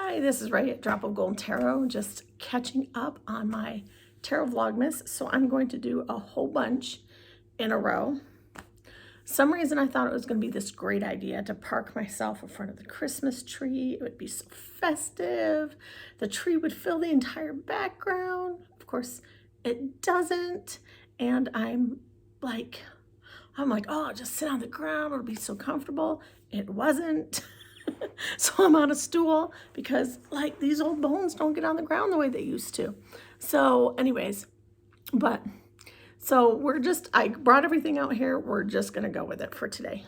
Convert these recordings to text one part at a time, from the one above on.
Hi, this is Ray at Drop of Gold Tarot, just catching up on my Tarot Vlogmas. So I'm going to do a whole bunch in a row. Some reason I thought it was going to be this great idea to park myself in front of the Christmas tree. It would be so festive. The tree would fill the entire background. Of course, it doesn't. And I'm like, oh, just sit on the ground. It'll be so comfortable. It wasn't. So I'm on a stool because like these old bones don't get on the ground the way they used to. So anyways, I brought everything out here. We're just going to go with it for today.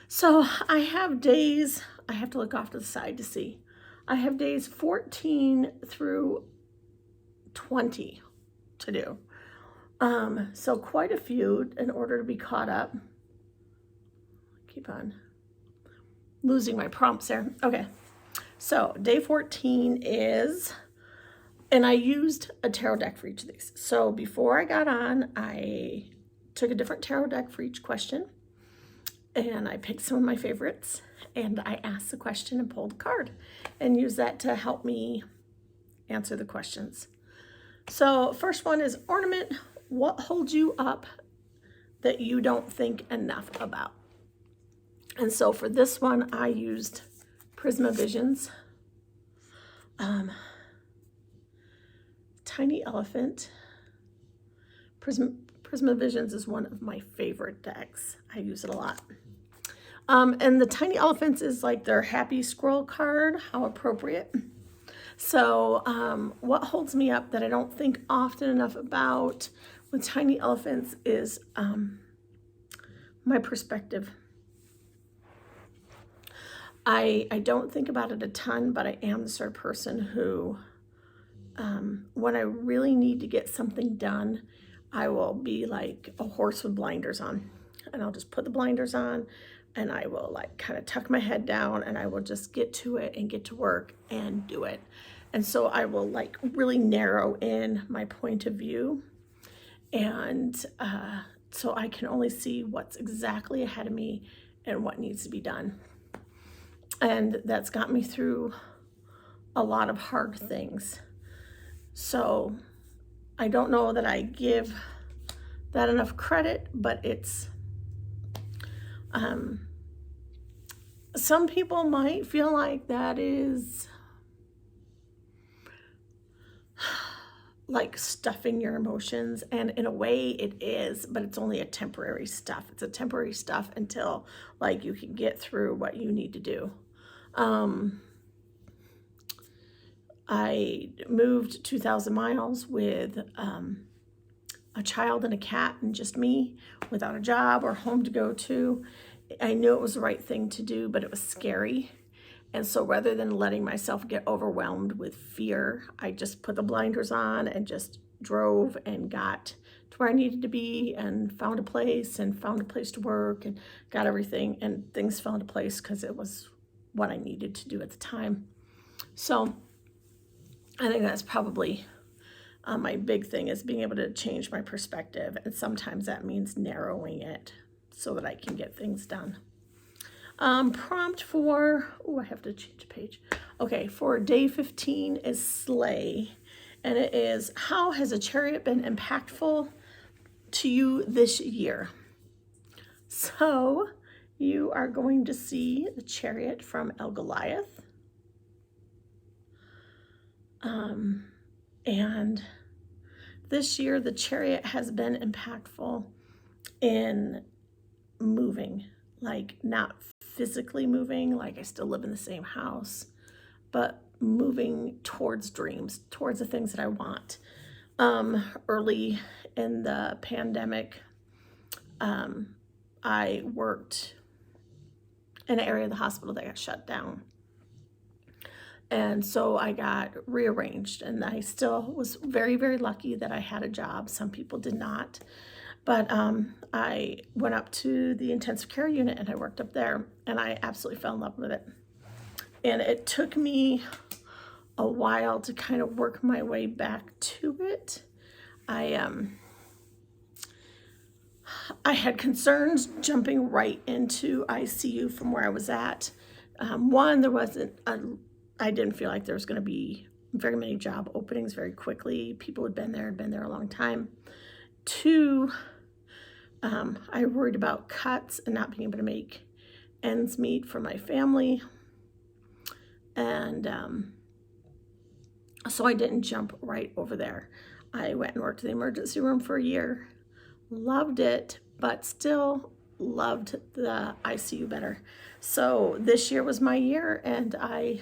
So I have days, I have to look off to the side to see. I have days 14 through 20 to do. So quite a few in order to be caught up. Keep on losing my prompts there. Okay, so day 14 is, and I used a tarot deck for each of these. So before I got on, I took a different tarot deck for each question, and I picked some of my favorites, and I asked the question and pulled a card, and used that to help me answer the questions. So first one is Ornament. What holds you up that you don't think enough about? And so for this one, I used Prisma Visions. Tiny Elephant. Prisma Visions is one of my favorite decks. I use it a lot. And the Tiny Elephants is like their happy squirrel card. How appropriate. So what holds me up that I don't think often enough about with Tiny Elephants is my perspective. I don't think about it a ton, but I am the sort of person who, when I really need to get something done, I will be like a horse with blinders on. And I'll just put the blinders on, and I will like kind of tuck my head down, and I will just get to it and get to work and do it. And so I will like really narrow in my point of view. And so I can only see what's exactly ahead of me and what needs to be done. And that's got me through a lot of hard things. So I don't know that I give that enough credit, but it's, some people might feel like that is like stuffing your emotions, and in a way it is, but it's only a temporary stuff. It's a temporary stuff until like you can get through what you need to do. I moved 2,000 miles with a child and a cat and just me, without a job or home to go to. I knew it was the right thing to do, but it was scary. And so rather than letting myself get overwhelmed with fear, I just put the blinders on and just drove and got to where I needed to be, and found a place to work, and got everything, and things fell into place because it was what I needed to do at the time. So I think that's probably my big thing, is being able to change my perspective. And sometimes that means narrowing it so that I can get things done. Prompt for, I have to change a page. Okay, for day 15 is Sleigh. And it is, how has a chariot been impactful to you this year? So you are going to see the Chariot from Goliath. And this year the Chariot has been impactful in moving, like not physically moving, like I still live in the same house, but moving towards dreams, towards the things that I want. Early in the pandemic, I worked in an area of the hospital that got shut down. And so I got rearranged, and I still was very, very lucky that I had a job. Some people did not. But I went up to the intensive care unit, and I worked up there, and I absolutely fell in love with it. And it took me a while to kind of work my way back to it. I had concerns jumping right into ICU from where I was at. One, there wasn't I didn't feel like there was going to be very many job openings very quickly. People had been there a long time. 2, I worried about cuts and not being able to make ends meet for my family. And so I didn't jump right over there. I went and worked in the emergency room for a year. Loved it, but still loved the ICU better. So this year was my year, and I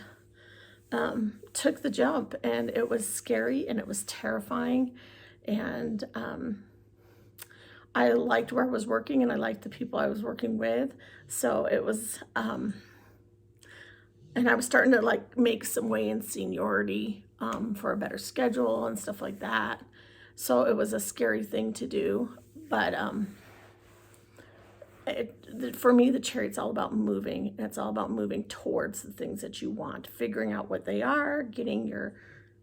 took the jump, and it was scary and it was terrifying. And I liked where I was working, and I liked the people I was working with. So it was, and I was starting to like make some way in seniority for a better schedule and stuff like that. So it was a scary thing to do, but for me, the Chariot's all about moving. It's all about moving towards the things that you want, figuring out what they are, getting your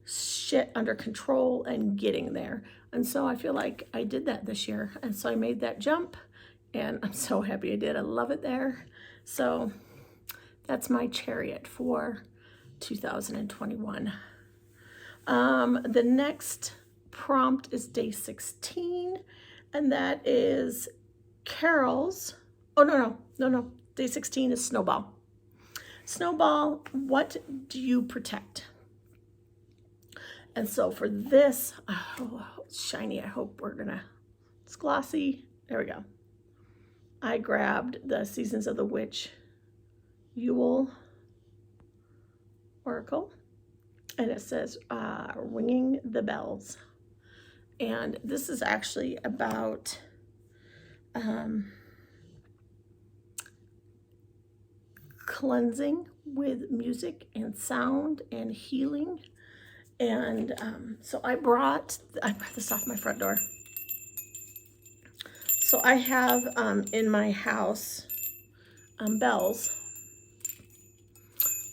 shit under control, and getting there. And so I feel like I did that this year. And so I made that jump, and I'm so happy I did. I love it there. So that's my Chariot for 2021. The next prompt is day 16, and that is Carol's. Oh, no. Day 16 is Snowball. Snowball, what do you protect? And so for this, oh, it's shiny. I hope it's glossy. There we go. I grabbed the Seasons of the Witch Yule Oracle, and it says ringing the bells. And this is actually about cleansing with music and sound and healing. And so I brought this off my front door. So I have in my house bells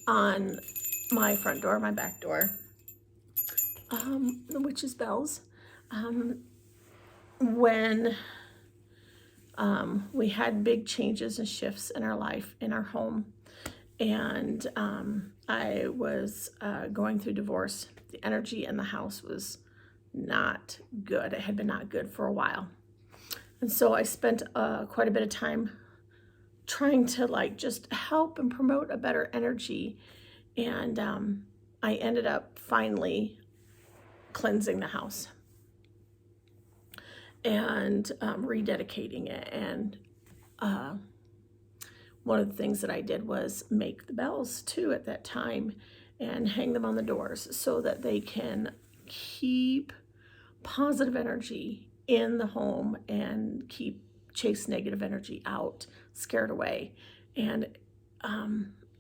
on my front door, my back door, the witch's bells. When we had big changes and shifts in our life, in our home, and I was going through divorce. The energy in the house was not good. It had been not good for a while. And so I spent quite a bit of time trying to like just help and promote a better energy. And I ended up finally cleansing the house and rededicating it. And one of the things that I did was make the bells too at that time and hang them on the doors so that they can keep positive energy in the home and chase negative energy out, scare it away. And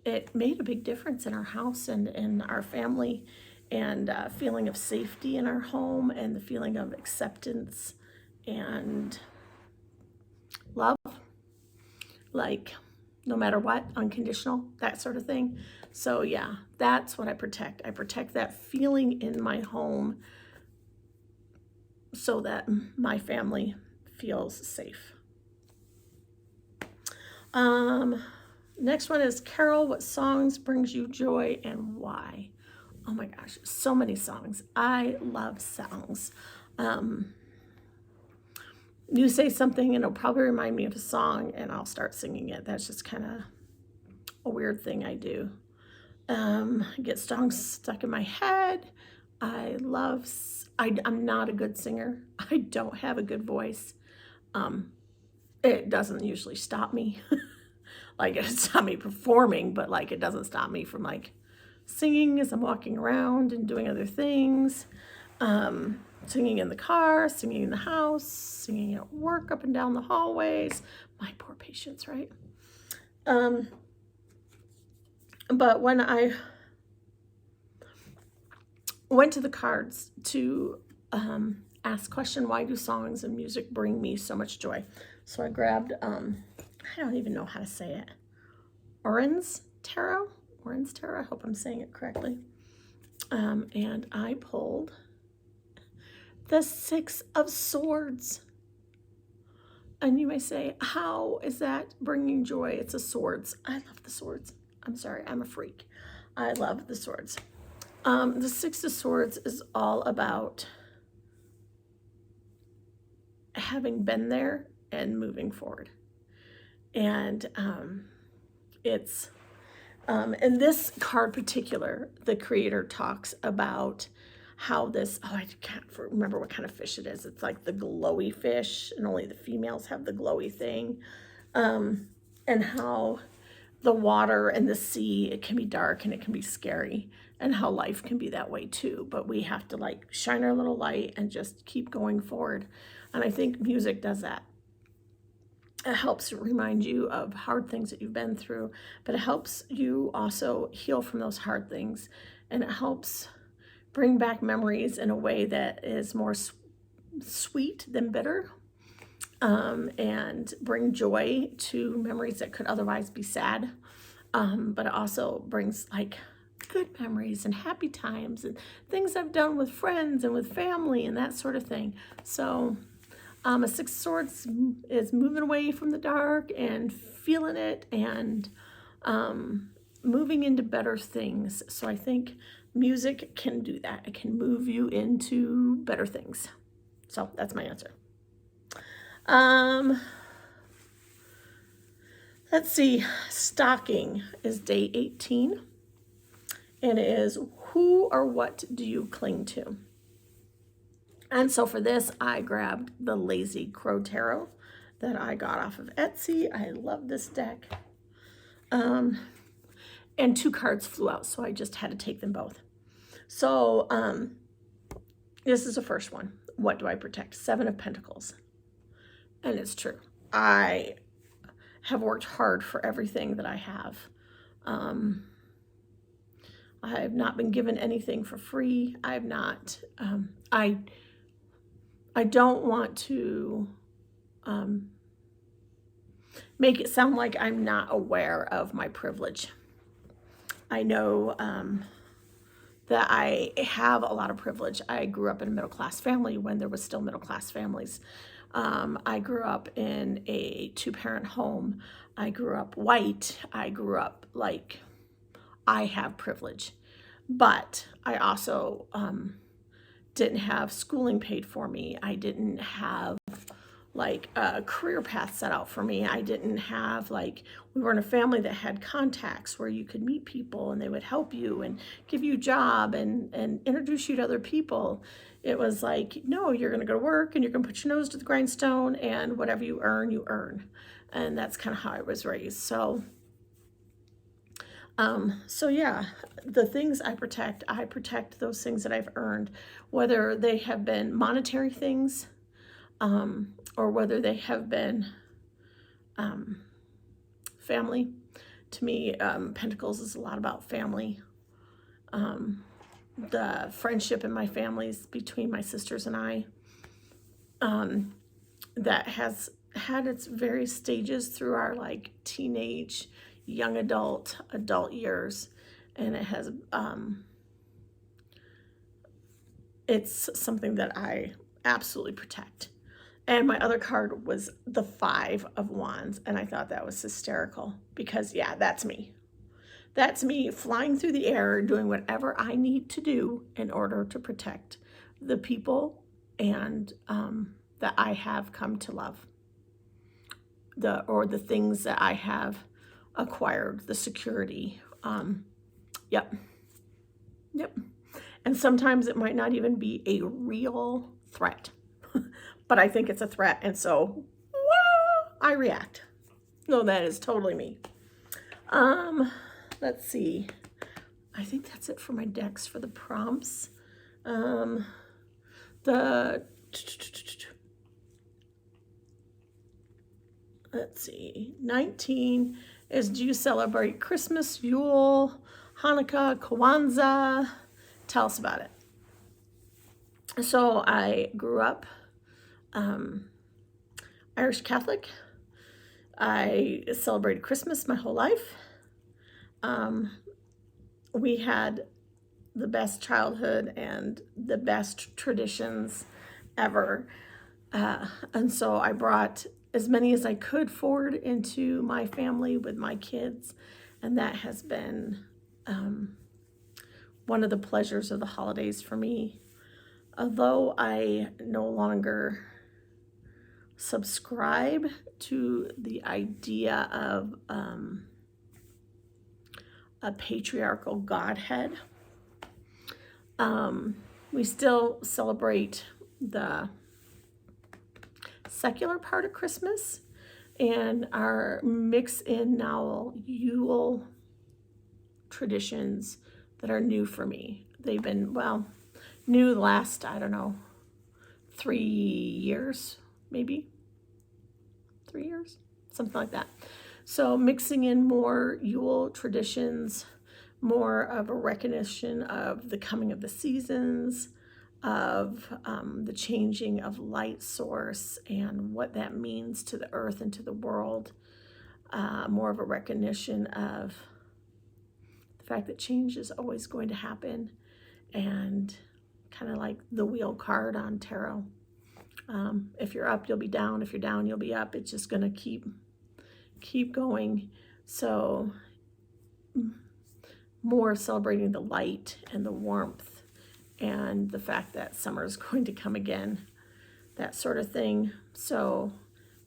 it made a big difference in our house and in our family, and feeling of safety in our home, and the feeling of acceptance and love, like no matter what, unconditional, that sort of thing. So yeah, that's what I protect. I protect that feeling in my home so that my family feels safe. Next one is Carol, what songs brings you joy and why? Oh my gosh, so many songs. I love songs. You say something and it'll probably remind me of a song and I'll start singing it. That's just kind of a weird thing I do. I get songs stuck in my head. I'm not a good singer. I don't have a good voice. It doesn't usually stop me. Like, it stopped me performing, but like it doesn't stop me from like singing as I'm walking around and doing other things. Singing in the car, singing in the house, singing at work, up and down the hallways. My poor patients, right? But when I went to the cards to ask question, why do songs and music bring me so much joy? So I grabbed, I don't even know how to say it, Oriens Tarot, I hope I'm saying it correctly. And I pulled the 6 of Swords. And you may say, how is that bringing joy? It's a swords. I love the swords. I'm sorry, I'm a freak. I love the swords. The Six of Swords is all about having been there and moving forward. And in this card particular, the creator talks about how this, I can't remember what kind of fish it is. It's like the glowy fish, and only the females have the glowy thing. And how the water and the sea, it can be dark and it can be scary, and how life can be that way too. But we have to like shine our little light and just keep going forward. And I think music does that. It helps remind you of hard things that you've been through, but it helps you also heal from those hard things. And it helps bring back memories in a way that is more sweet than bitter, and bring joy to memories that could otherwise be sad. But it also brings like good memories and happy times and things I've done with friends and with family and that sort of thing. So a Six of Swords is moving away from the dark and feeling it and moving into better things. So I think music can do that. It can move you into better things. So that's my answer. Let's see. Stocking is day 18. And it is, who or what do you cling to? And so for this, I grabbed the Lazy Crow Tarot that I got off of Etsy. I love this deck. And 2 cards flew out, so I just had to take them both. So this is the first one. What do I protect? 7 of Pentacles. And it's true. I have worked hard for everything that I have. I have not been given anything for free. I have not, I don't want to make it sound like I'm not aware of my privilege. I know that I have a lot of privilege. I grew up in a middle-class family when there was still middle-class families. I grew up in a 2-parent home. I grew up white. I grew up like, I have privilege. But I also didn't have schooling paid for me. I didn't have like a career path set out for me. I didn't have like, we were in a family that had contacts where you could meet people and they would help you and give you a job and introduce you to other people. It was like, no, you're gonna go to work and you're gonna put your nose to the grindstone, and whatever you earn, you earn. And that's kind of how I was raised. So yeah, the things I protect those things that I've earned, whether they have been monetary things, or whether they have been family. To me, Pentacles is a lot about family. The friendship in my families between my sisters and I, that has had its various stages through our like teenage, young adult years, and it has it's something that I absolutely protect. And my other card was the 5 of Wands, and I thought that was hysterical because, yeah, that's me. That's me flying through the air, doing whatever I need to do in order to protect the people and that I have come to love, or the things that I have acquired, the security. Yep. And sometimes it might not even be a real threat, but I think it's a threat, and so I react. No, that is totally me. Let's see. I think that's it for my decks for the prompts. Let's see. 19 is, do you celebrate Christmas, Yule, Hannukah, Kwanza? Tell us about it. So I grew up Irish Catholic. I celebrated Christmas my whole life. We had the best childhood and the best traditions ever. And so I brought as many as I could forward into my family with my kids. And that has been one of the pleasures of the holidays for me. Although I no longer subscribe to the idea of a patriarchal Godhead, we still celebrate the secular part of Christmas and our mix in now Yule traditions that are new for me. They've been, well, new the last, I don't know, 3 years, maybe 3 years, something like that. So mixing in more Yule traditions, more of a recognition of the coming of the seasons, of the changing of light source and what that means to the earth and to the world. More of a recognition of the fact that change is always going to happen, and kind of like the wheel card on tarot. If you're up, you'll be down. If you're down, you'll be up. It's just going to keep going. So more celebrating the light and the warmth and the fact that summer is going to come again, that sort of thing. So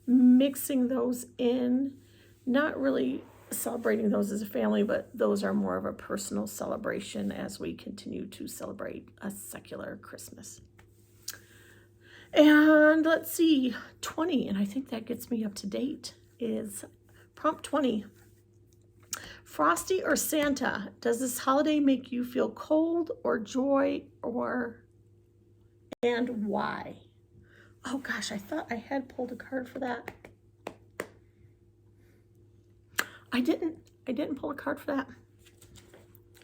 mixing those in, not really celebrating those as a family, but those are more of a personal celebration as we continue to celebrate a secular Christmas. And let's see, 20, and I think that gets me up to date, is prompt 20. Frosty or Santa, does this holiday make you feel cold or joy, and why? Oh gosh, I thought I had pulled a card for that. I didn't pull a card for that.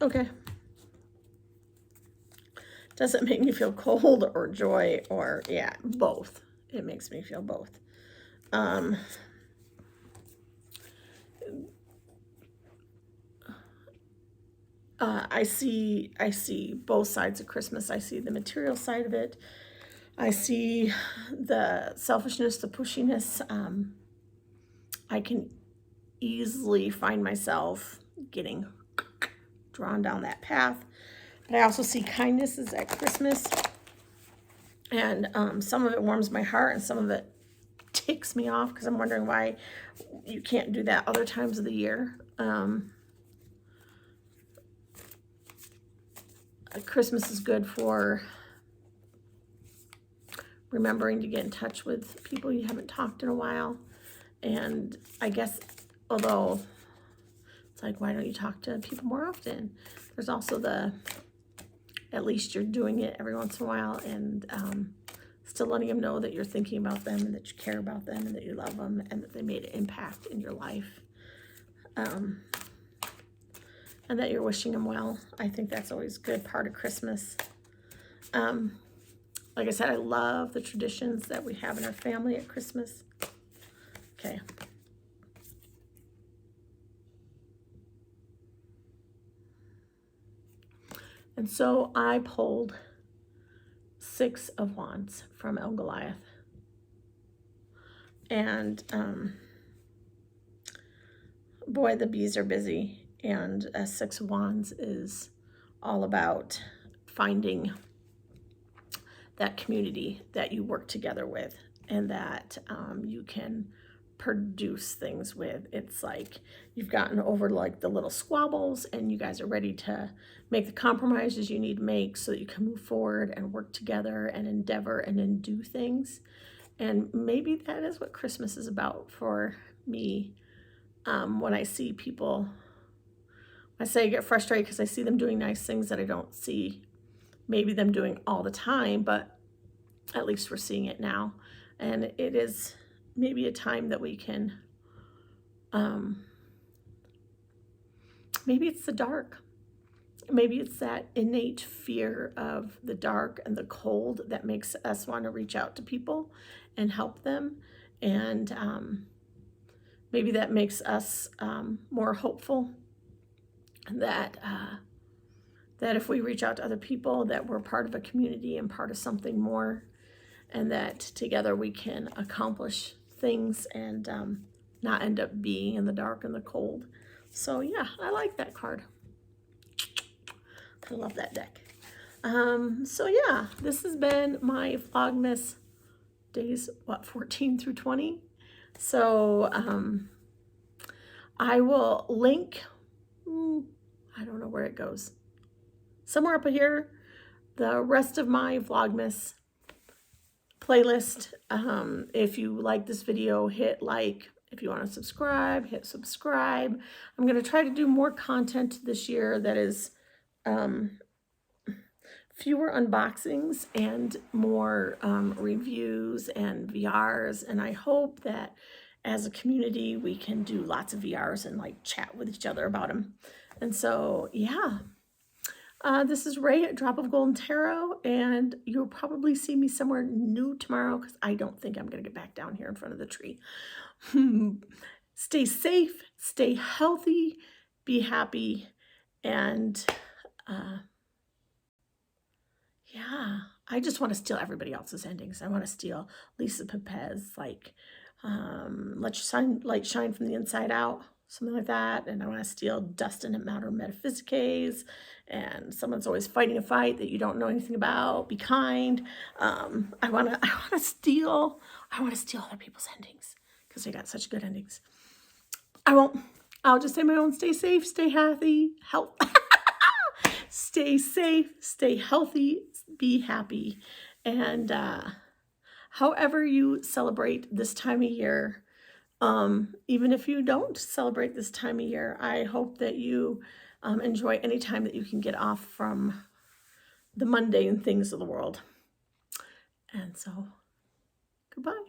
Okay. Does it make me feel cold or joy, or, yeah, both. It makes me feel both. I see both sides of Christmas. I see the material side of it. I see the selfishness, the pushiness. I can easily find myself getting drawn down that path. But I also see kindnesses at Christmas. And some of it warms my heart and some of it ticks me off because I'm wondering why you can't do that other times of the year. Christmas is good for remembering to get in touch with people you haven't talked in a while. And I guess, although it's like, why don't you talk to people more often? There's also at least you're doing it every once in a while, and still letting them know that you're thinking about them and that you care about them and that you love them and that they made an impact in your life. And that you're wishing them well. I think that's always a good part of Christmas. Like I said, I love the traditions that we have in our family at Christmas. Okay. And so I pulled 6 of Wands from El Goliath. And boy, the bees are busy. And 6 of Wands is all about finding that community that you work together with and that you can produce things with. It's like you've gotten over like the little squabbles and you guys are ready to make the compromises you need to make so that you can move forward and work together and endeavor and then do things. And maybe that is what Christmas is about for me. When I see people, I say I get frustrated because I see them doing nice things that I don't see maybe them doing all the time, but at least we're seeing it now. And it is maybe a time that we can, maybe it's the dark. Maybe it's that innate fear of the dark and the cold that makes us want to reach out to people and help them. And maybe that makes us more hopeful that that if we reach out to other people, that we're part of a community and part of something more, and that together we can accomplish things and not end up being in the dark and the cold. So yeah, I like that card. I love that deck. So yeah, this has been my Vlogmas days, what, 14 through 20. So I will link, I don't know where it goes, somewhere up here, the rest of my Vlogmas playlist. If you like this video, hit like. If you want to subscribe, hit subscribe. I'm going to try to do more content this year that is fewer unboxings and more reviews and VRs. And I hope that as a community, we can do lots of VRs and like chat with each other about them. And so, yeah. This is Ray at Drop of Golden Tarot, and you'll probably see me somewhere new tomorrow because I don't think I'm going to get back down here in front of the tree. Stay safe, stay healthy, be happy, and yeah, I just want to steal everybody else's endings. I want to steal Lisa Pepez, like Let Your Light Shine from the Inside Out, something like that. And I want to steal Dustin and Matter Metaphysiques, and Someone's Always Fighting a Fight That You Don't Know Anything About. Be Kind. I want to steal other people's endings because they got such good endings. I'll just say my own. Stay safe, stay happy, stay safe, stay healthy, be happy. And however you celebrate this time of year, even if you don't celebrate this time of year, I hope that you enjoy any time that you can get off from the mundane things of the world. And so, goodbye.